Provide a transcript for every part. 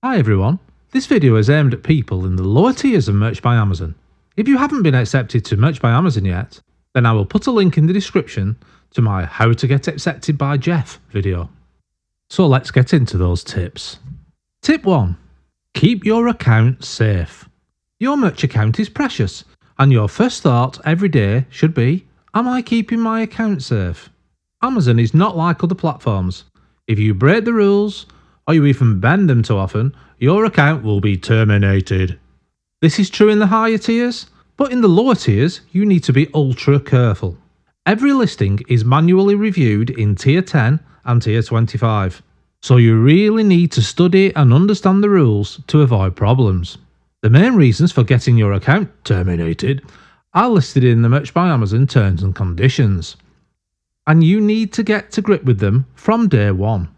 Hi everyone, this video is aimed at people in the lower tiers of Merch by Amazon. If you haven't been accepted to Merch by Amazon yet, then I will put a link in the description to my How to Get Accepted by Jeff video. So let's get into those tips. Tip 1. Keep your account safe. Your Merch account is precious, and your first thought every day should be, am I keeping my account safe? Amazon is not like other platforms. If you break the rules, or you even bend them too often, your account will be terminated. This is true in the higher tiers, but in the lower tiers, you need to be ultra careful. Every listing is manually reviewed in Tier 10 and Tier 25, so you really need to study and understand the rules to avoid problems. The main reasons for getting your account terminated are listed in the Merch by Amazon terms and conditions, and you need to get to grip with them from day one.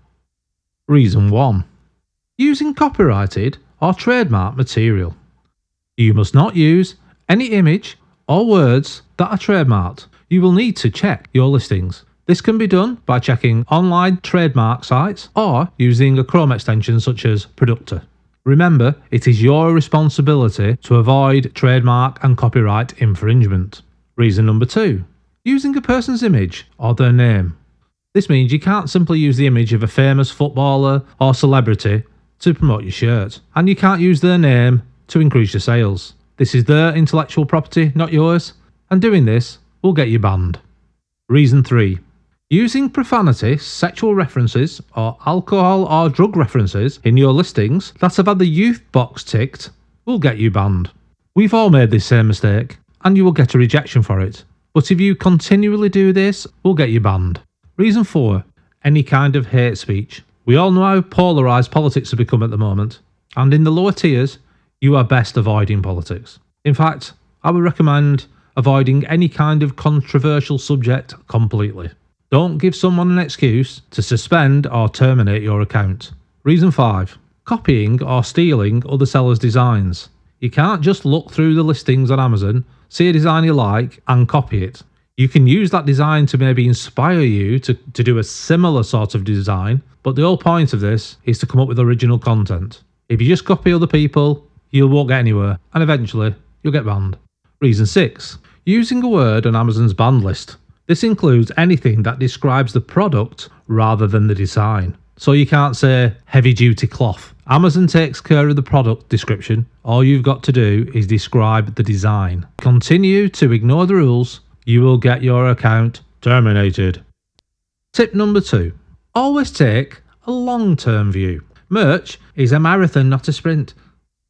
Reason 1. Using copyrighted or trademark material. You must not use any image or words that are trademarked. You will need to check your listings. This can be done by checking online trademark sites or using a Chrome extension such as Productor. Remember, it is your responsibility to avoid trademark and copyright infringement. Reason number 2. Using a person's image or their name. This means you can't simply use the image of a famous footballer or celebrity to promote your shirt, and you can't use their name to increase your sales. This is their intellectual property, not yours, and doing this will get you banned. Reason 3. Using profanity, sexual references, or alcohol or drug references in your listings that have had the youth box ticked will get you banned. We've all made this same mistake, and you will get a rejection for it. But if you continually do this, we'll get you banned. Reason 4. Any kind of hate speech. We all know how polarised politics have become at the moment, and in the lower tiers, you are best avoiding politics. In fact, I would recommend avoiding any kind of controversial subject completely. Don't give someone an excuse to suspend or terminate your account. Reason 5. Copying or stealing other sellers' designs. You can't just look through the listings on Amazon, see a design you like, and copy it. You can use that design to maybe inspire you to do a similar sort of design, but the whole point of this is to come up with original content. If you just copy other people, you won't get anywhere, and eventually you'll get banned. Reason 6. Using a word on Amazon's banned list. This includes anything that describes the product rather than the design. So you can't say heavy duty cloth. Amazon takes care of the product description. All you've got to do is describe the design. Continue to ignore the rules. You will get your account terminated. Tip number 2. Always take a long-term view. Merch is a marathon, not a sprint.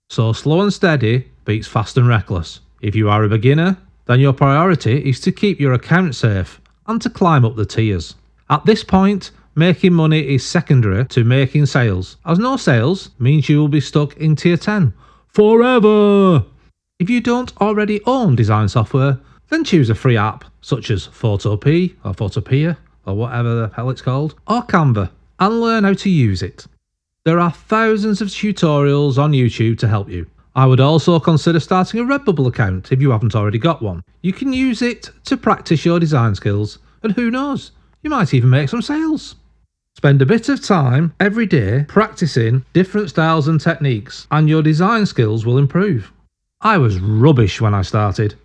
So slow and steady beats fast and reckless. If you are a beginner, then your priority is to keep your account safe and to climb up the tiers. At this point, making money is secondary to making sales, as no sales means you will be stuck in Tier 10 forever. If you don't already own design software, then choose a free app such as Photopea or Photopea or whatever the hell it's called, or Canva, and learn how to use it. There are thousands of tutorials on YouTube to help you. I would also consider starting a Redbubble account if you haven't already got one. You can use it to practice your design skills, and who knows, you might even make some sales. Spend a bit of time every day practicing different styles and techniques, and your design skills will improve. I was rubbish when I started,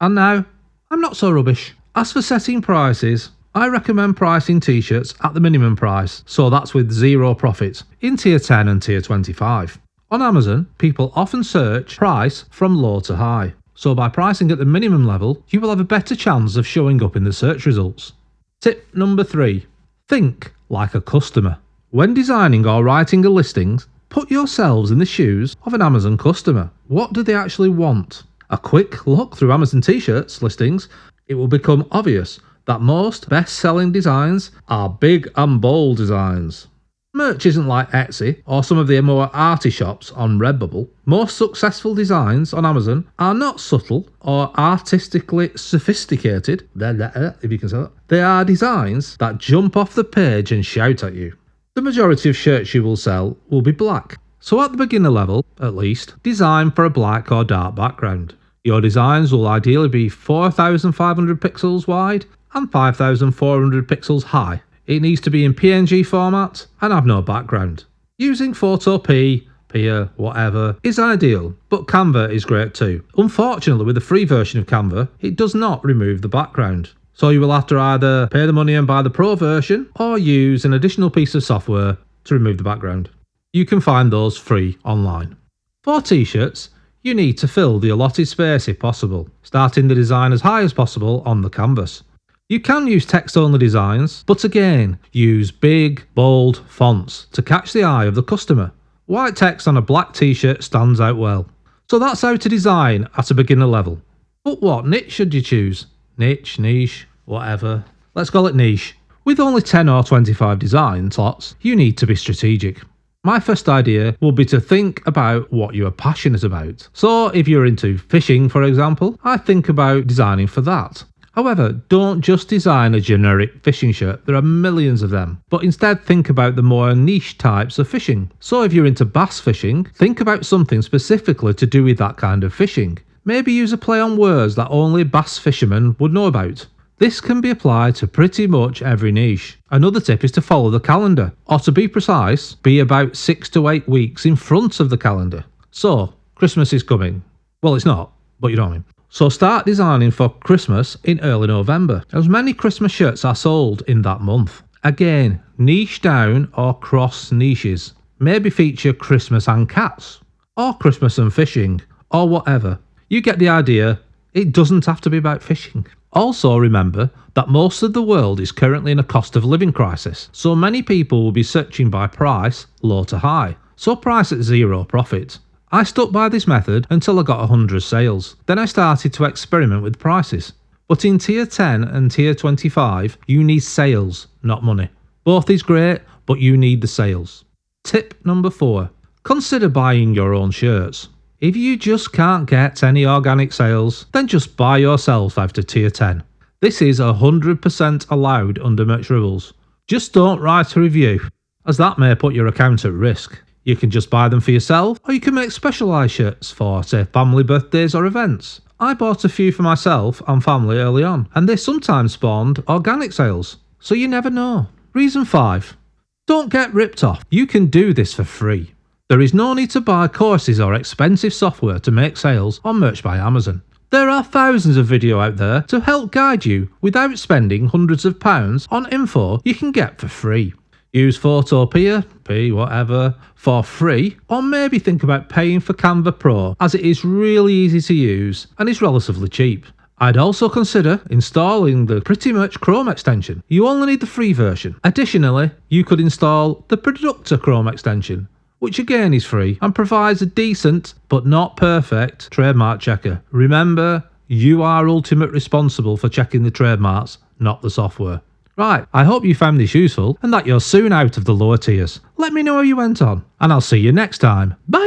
and now I'm not so rubbish. As for setting prices, I recommend pricing t-shirts at the minimum price, so that's with zero profit, in Tier 10 and Tier 25. On Amazon, people often search price from low to high, so by pricing at the minimum level, you will have a better chance of showing up in the search results. Tip number 3. Think like a customer. When designing or writing a listing, put yourselves in the shoes of an Amazon customer. What do they actually want? A quick look through Amazon t-shirts listings, it will become obvious that most best-selling designs are big and bold designs. Merch isn't like Etsy or some of the more arty shops on Redbubble. Most successful designs on Amazon are not subtle or artistically sophisticated, if you can say that. They are designs that jump off the page and shout at you. The majority of shirts you will sell will be black. So at the beginner level, at least, design for a black or dark background. Your designs will ideally be 4,500 pixels wide and 5,400 pixels high. It needs to be in PNG format and have no background. Using Photopea, Pia, whatever, is ideal, but Canva is great too. Unfortunately, with the free version of Canva, it does not remove the background. So you will have to either pay the money and buy the pro version, or use an additional piece of software to remove the background. You can find those free online. For t-shirts, you need to fill the allotted space if possible, starting the design as high as possible on the canvas. You can use text-only designs, but again, use big, bold fonts to catch the eye of the customer. White text on a black t-shirt stands out well. So that's how to design at a beginner level. But what niche should you choose? Niche, whatever. Let's call it niche. With only 10 or 25 design slots, you need to be strategic. My first idea would be to think about what you are passionate about. So if you're into fishing, for example, I think about designing for that. However, don't just design a generic fishing shirt, there are millions of them, but instead think about the more niche types of fishing. So if you're into bass fishing, think about something specifically to do with that kind of fishing. Maybe use a play on words that only bass fishermen would know about. This can be applied to pretty much every niche. Another tip is to follow the calendar, or to be precise, be about 6 to 8 weeks in front of the calendar. So, Christmas is coming. Well, it's not, but you know what I mean. So start designing for Christmas in early November, as many Christmas shirts are sold in that month. Again, niche down or cross niches. Maybe feature Christmas and cats, or Christmas and fishing, or whatever. You get the idea, it doesn't have to be about fishing. Also remember that most of the world is currently in a cost of living crisis, so many people will be searching by price, low to high. So price at zero profit. I stuck by this method until I got 100 sales. Then I started to experiment with prices. But in tier 10 and tier 25, you need sales, not money. Both is great, but you need the sales. Tip number 4. Consider buying your own shirts. If you just can't get any organic sales, then just buy yourself out of tier 10. This is 100% allowed under merch rules. Just don't write a review, as that may put your account at risk. You can just buy them for yourself, or you can make specialised shirts for, say, family birthdays or events. I bought a few for myself and family early on, and they sometimes spawned organic sales, so you never know. Reason 5. Don't get ripped off. You can do this for free. There is no need to buy courses or expensive software to make sales on Merch by Amazon. There are thousands of videos out there to help guide you without spending hundreds of pounds on info you can get for free. Use Photopea, whatever, for free, or maybe think about paying for Canva Pro, as it is really easy to use and is relatively cheap. I'd also consider installing the Pretty Much Chrome extension. You only need the free version. Additionally, you could install the Productor Chrome extension, which again is free and provides a decent, but not perfect, trademark checker. Remember, you are ultimately responsible for checking the trademarks, not the software. Right, I hope you found this useful and that you're soon out of the lower tiers. Let me know how you went on, and I'll see you next time. Bye!